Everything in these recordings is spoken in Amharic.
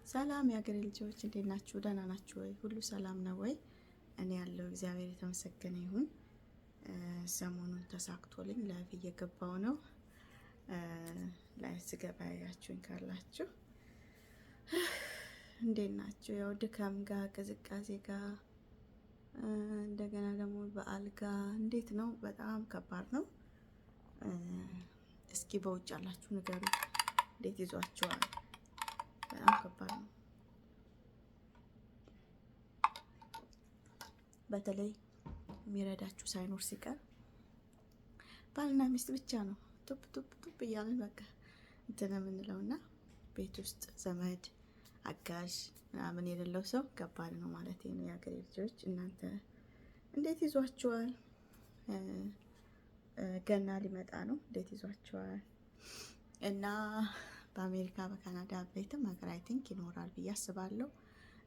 ሰላም የአገሬ ልጆች እንዴት ናችሁ? ደህና ናችሁ ወይ? ሁሉ ሰላም ነው ወይ? እኔ ያለው እግዚአብሔር የተመሰገነ ይሁን። ሰሞኑን ተሳክቶልኝ ላይቭ እየገባው ነው። ላይቭ ስገባ ያያችሁኝ ካላችሁ እንዴት ናችሁ? ያው ድካም ጋር ቅዝቃዜ ጋር እንደገና ደግሞ በዓል ጋር እንዴት ነው? በጣም ከባድ ነው። እስኪ በውጭ ያላችሁ ንገሩ፣ እንዴት ይዟችኋል? በጣም ከባድ ነው። በተለይ የሚረዳችሁ ሳይኖር ሲቀር ባልና ሚስት ብቻ ነው ቱፕ ቱፕ ቱፕ እያልን በቃ እንትን የምንለውና ቤት ውስጥ ዘመድ አጋዥ ምናምን የሌለው ሰው ከባድ ነው ማለት ነው። የሀገሬ ልጆች እናንተ እንዴት ይዟችኋል? ገና ሊመጣ ነው። እንዴት ይዟችኋል? እና በአሜሪካ በካናዳ ቤትም ሀገር አይ ቲንክ ይኖራል ብዬ አስባለሁ።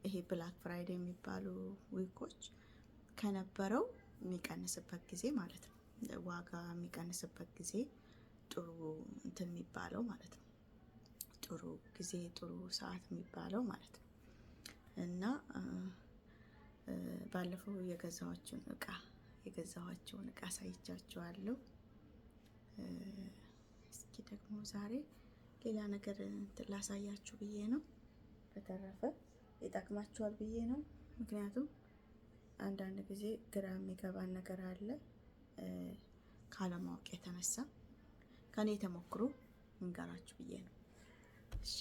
ይሄ ብላክ ፍራይዴ የሚባሉ ዊኮች ከነበረው የሚቀንስበት ጊዜ ማለት ነው። ዋጋ የሚቀንስበት ጊዜ ጥሩ እንትን የሚባለው ማለት ነው። ጥሩ ጊዜ ጥሩ ሰዓት የሚባለው ማለት ነው። እና ባለፈው የገዛኋቸውን እቃ አሳይቻችኋለሁ። እስኪ ደግሞ ዛሬ ሌላ ነገር እንትን ላሳያችሁ ብዬ ነው። በተረፈ ይጠቅማችኋል ብዬ ነው። ምክንያቱም አንዳንድ ጊዜ ግራ የሚገባን ነገር አለ ካለማወቅ የተነሳ ከኔ ተሞክሮ እንገራችሁ ብዬ ነው። እሺ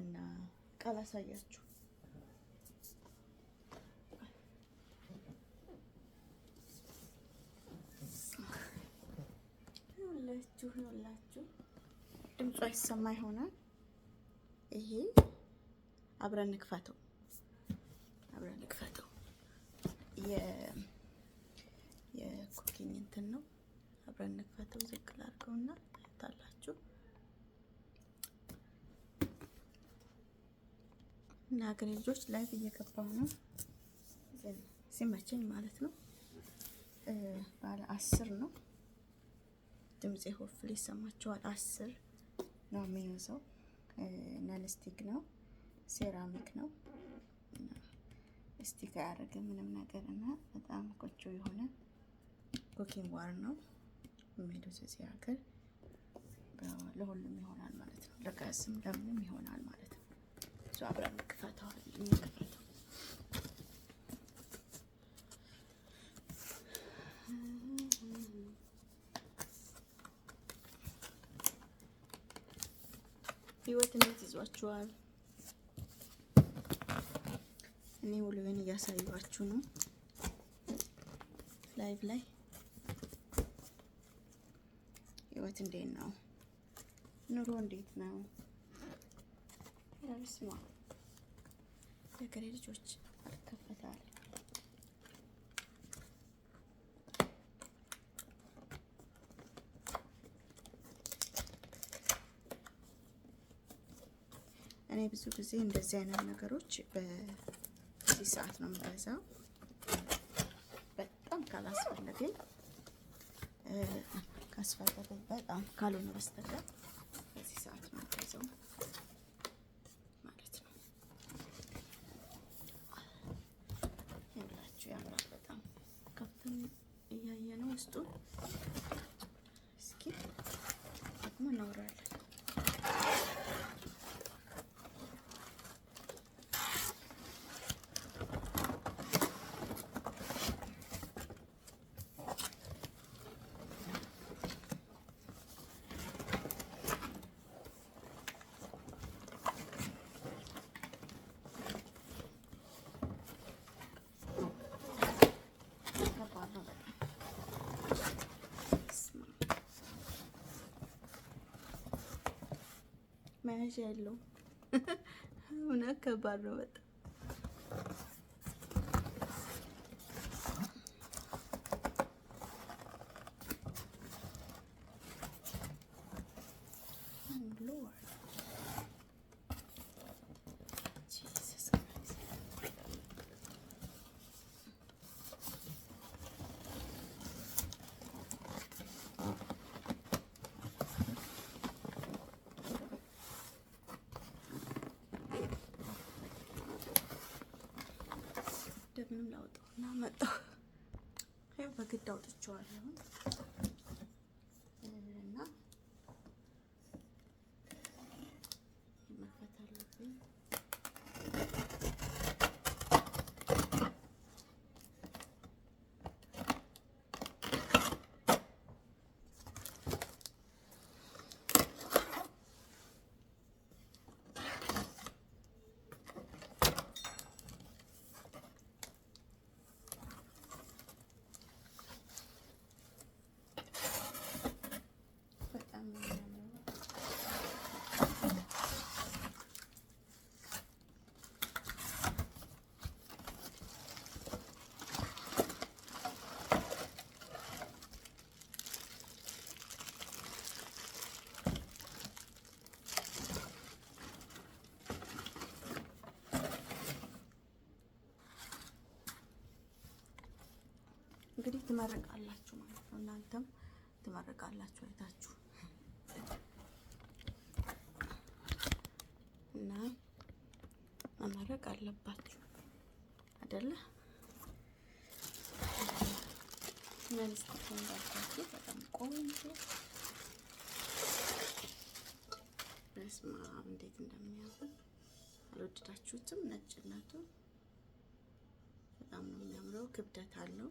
እና ቃል አሳያችሁ ሁላችሁ ድምጿ ይሰማ ይሆናል። ይሄ አብረን እንክፈተው የኩኪንግ እንትን ነው። አብረን እንክፈተው። ዝቅ ላድርገውና ታያላችሁ። እና ሀገሬ ልጆች ላይቭ እየገባው ነው ሲመቸኝ ማለት ነው። ባለ 10 ነው ድምጼ ሆፍሊ ይሰማችኋል። 10 ነው የሚይዘው። ናንስቲክ ነው፣ ሴራሚክ ነው። ስቲክ አያደርግም ምንም ነገር እና በጣም ቆንጆ የሆነ ኩኪንግ ዋር ነው የሚሄደው እዚህ ሀገር። ለሁሉም ይሆናል ማለት ነው። ለጋስም ለምንም ይሆናል ማለት ነው። እሱ አብረን እንክፈተው። ህይወት እንዴት ይዟችኋል? እኔ ውሎዬን እያሳየኋችሁ ነው ላይቭ ላይ። ህይወት እንዴት ነው? ኑሮ እንዴት ነው? ያብስማ የሀገሬ ልጆች አልከፈታል። እኔ ብዙ ጊዜ እንደዚህ አይነት ነገሮች በዚህ ሰዓት ነው የምገዛው። በጣም ካላስፈለገኝ በጣም ካልሆነ በስተቀር በዚህ ሰዓት ነው የምገዛው ማለት ነው። ይኸውላችሁ ያምራል በጣም ከፍተን እያየ ነው ውስጡን። እስኪ ደግሞ እናወራለን። መያዣ የለውም። እውነት ከባድ ነው በጣም። ይሄንንም ላውጣውና መጣሁ። ይሄው በግድ አውጥቼዋለሁ እና መክፈት አለብኝ። እንግዲህ ትመረቃላችሁ ማለት ነው። እናንተም ትመረቃላችሁ አይታችሁ እና መመረቅ አለባችሁ አይደለ? መንስት እንዳታችሁ በጣም ቆንጆ በስማ እንዴት እንደሚያምር አልወደዳችሁትም? ነጭነቱ በጣም ነው የሚያምረው። ክብደት አለው።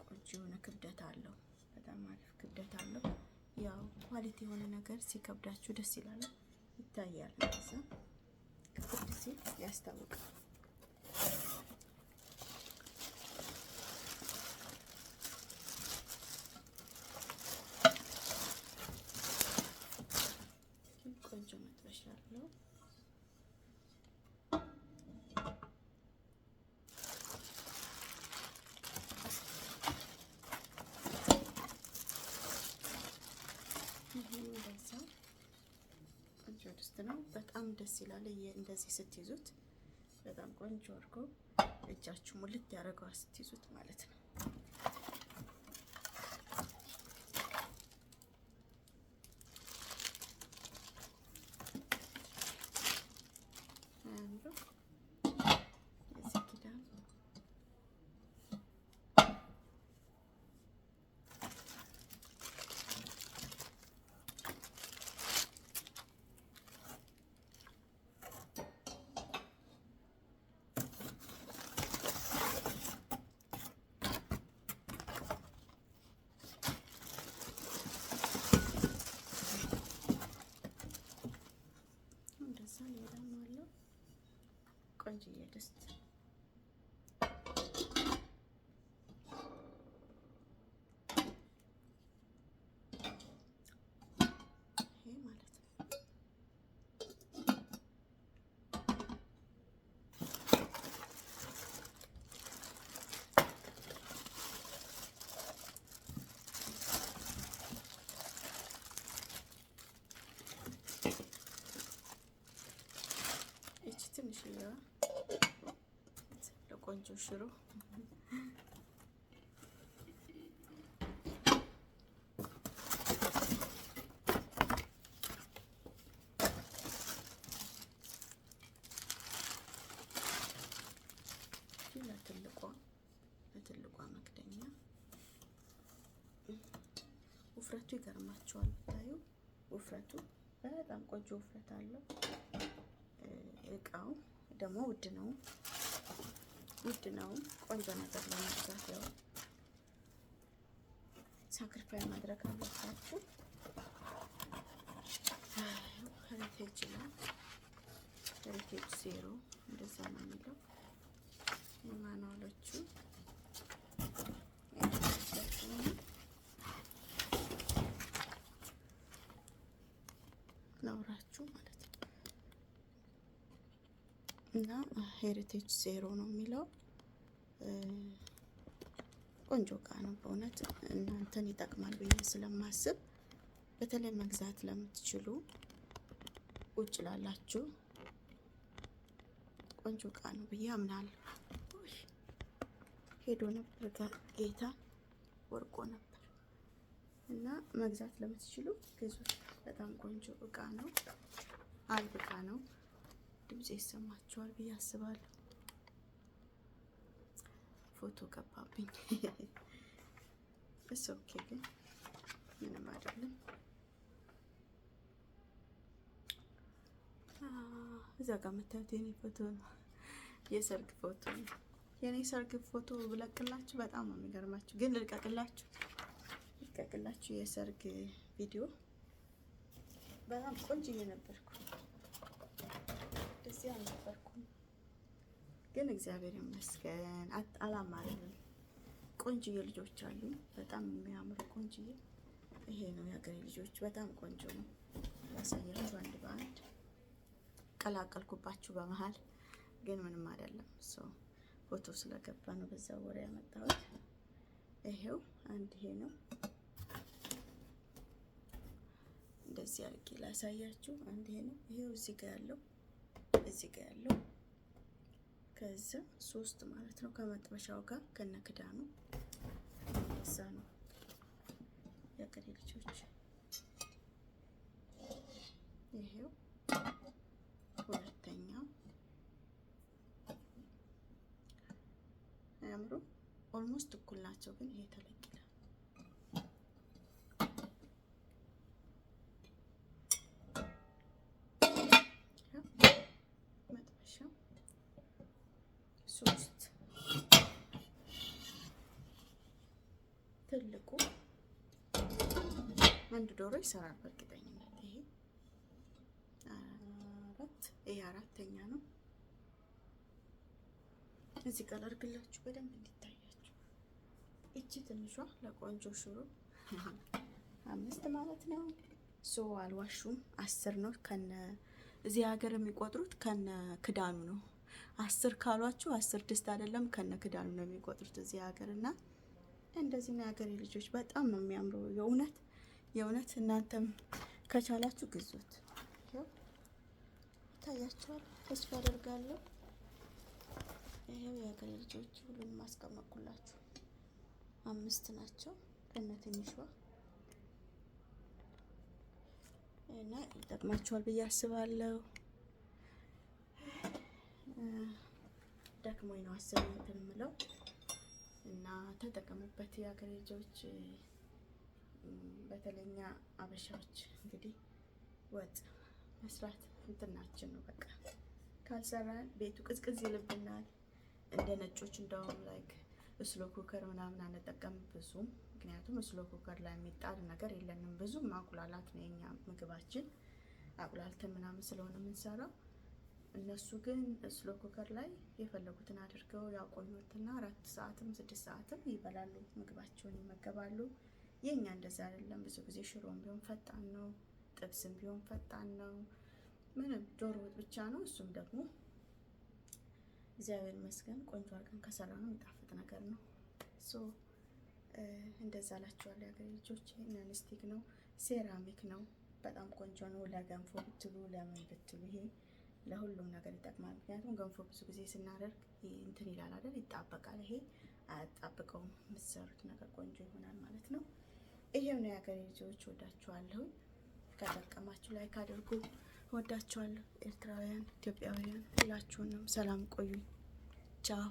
ቆንጆ የሆነ ክብደት አለው። በጣም አሪፍ ክብደት አለው። ያው ኳሊቲ የሆነ ነገር ሲከብዳችሁ ደስ ይላል፣ ይታያል። እንደዛ ክብድ ሲል ያስታውቃል። ቆንጆ መጥበሻ አለው። ቆንጆ ድስት ነው። በጣም ደስ ይላል። እንደዚህ ስትይዙት በጣም ቆንጆ አድርጎ እጃችሁ ሙልት ያደርገዋል ስትይዙት ማለት ነው። ቆንጆዬ ድስት ይሄ ማለት ነው። እቺ ትንሽዬዋ ቆንጆ ሽሮ ለትልቋ መክደኛ ውፍረቱ ይገርማቸዋል። ብታዩ ውፍረቱ በጣም ቆንጆ ውፍረት አለው። እቃው ደግሞ ውድ ነው። ቆንጆ ነገር ለመግዛት ያው ሳክሪፋይ ማድረግ አለባችሁ። ሄሪቴጅ ነው። ሄሪቴጅ ዜሮ እንደዛ ነው የሚለው የማኑዋሎቹ ላውራችሁ ማለት ነው። እና ሄሪቴጅ ዜሮ ነው የሚለው። ቆንጆ እቃ ነው በእውነት እናንተን ይጠቅማል ብዬ ስለማስብ በተለይ መግዛት ለምትችሉ ውጭ ላላችሁ ቆንጆ እቃ ነው ብዬ አምናለሁ። ሄዶ ነበር ጌታ ወርቆ ነበር እና መግዛት ለምትችሉ ግዙት። በጣም ቆንጆ እቃ ነው። አሪፍ እቃ ነው። ድምጽ ይሰማችኋል ብዬ አስባለሁ። ፎቶ ገባብኝ። እሱ ኦኬ፣ ግን ምንም አይደለም። እዛ ጋር የምታዩት የኔ ፎቶ ነው፣ የሰርግ ፎቶ ነው። የኔ ሰርግ ፎቶ ብለቅላችሁ በጣም ነው የሚገርማችሁ። ግን ልቀቅላችሁ የሰርግ ቪዲዮ በጣም ቆንጆዬ ነበርኩ። ደስ አልነበርኩም፣ ግን እግዚአብሔር ይመስገን አላማረኝም። ቆንጆዬ ልጆች አሉ፣ በጣም የሚያምሩ ቆንጆዬ። ይሄ ነው የሀገሬ ልጆች፣ በጣም ቆንጆ ነው። ያሳያችሁ አንድ በአንድ ቀላቀልኩባችሁ በመሀል፣ ግን ምንም አይደለም። ፎቶ ስለገባ ነው በዛ ወሬ ያመጣሁት። ይሄው አንድ ይሄ ነው። እንደዚህ አድርጌ ላሳያችሁ። አንድ ይሄ ነው። ይሄው እዚህ ጋር ያለው ከዛ 3 ማለት ነው ከመጥበሻው ጋር ከነ ክዳኑ እዛ ነው የሀገሬ ልጆች። ይሄው ሁለተኛው አያምሩ? ኦልሞስት እኩል ናቸው፣ ግን ይሄ ተለቅ ይላል። መጥበሻው 3 ትልቁ አንድ ዶሮ ይሰራል በእርግጠኝነት። ይሄ 4ኛ ነው። እዚህ ጋር አድርግላችሁ በደንብ እንዲታያችሁ። እቺ ትንሿ ለቆንጆ ሽሮ 5 ማለት ነው። አልዋሹም፣ 10 ነው። ከነ እዚህ ሀገር የሚቆጥሩት ከነ ክዳኑ ነው። 10 ካሏችሁ 10 ድስት አይደለም፣ ከነ ክዳኑ ነው የሚቆጥሩት እዚህ ሀገር። እና እንደዚህ ነው የሀገሬ ልጆች። በጣም ነው የሚያምረው። የእውነት እናንተም ከቻላችሁ ግዙት። ታያችኋል፣ ተስፋ አደርጋለሁ። ይሄው የሀገሬ ልጆች ሁሉንም አስቀመጥኩላችሁ። 5 ናቸው ከነ ትንሿ እና ይጠቅማችኋል ብዬ አስባለሁ። ደክሞኝ ነው እንትን የምለው እና ተጠቀሙበት የሀገሬ ልጆች። በተለኛ አበሻዎች እንግዲህ ወጥ መስራት እንትናችን ነው። በቃ ካልሰራን ቤቱ ቅዝቅዝ ይልብናል። እንደ ነጮች እንደውም ላይክ ስሎ ኩከር ምናምን አንጠቀም ብዙም፣ ምክንያቱም ስሎ ኩከር ላይ የሚጣድ ነገር የለንም። ብዙም ማቁላላት ነው የኛ ምግባችን፣ አቁላልተን ምናምን ስለሆነ የምንሰራው። እነሱ ግን ስሎ ኩከር ላይ የፈለጉትን አድርገው ያቆዩትና 4 ሰዓትም 6 ሰዓትም ይበላሉ፣ ምግባቸውን ይመገባሉ። የኛ እንደዛ አይደለም። ብዙ ጊዜ ሽሮም ቢሆን ፈጣን ነው፣ ጥብስም ቢሆን ፈጣን ነው። ምንም ዶሮ ወጥ ብቻ ነው። እሱም ደግሞ እግዚአብሔር ይመስገን ቆንጆ አድርገን ከሰራ ነው የሚጣፍጥ ነገር ነው። እንደዛ ላችኋለሁ የሀገሬ ልጆች። ናንስቲክ ነው፣ ሴራሚክ ነው፣ በጣም ቆንጆ ነው። ለገንፎ ብትሉ ለምን ብትሉ ይሄ ለሁሉም ነገር ይጠቅማል። ምክንያቱም ገንፎ ብዙ ጊዜ ስናደርግ እንትን ይላል አይደል? ይጣበቃል። ይሄ አያጣብቀውም። የምትሰሩት ነገር ቆንጆ ይሆናል ማለት ነው። ይሄው ነው የሀገሬ ልጆች። ወዳችኋለሁ። ከጠቀማችሁ ላይክ አድርጉ። ወዳችኋለሁ። ኤርትራውያን፣ ኢትዮጵያውያን ሁላችሁንም ሰላም ቆዩ። ቻው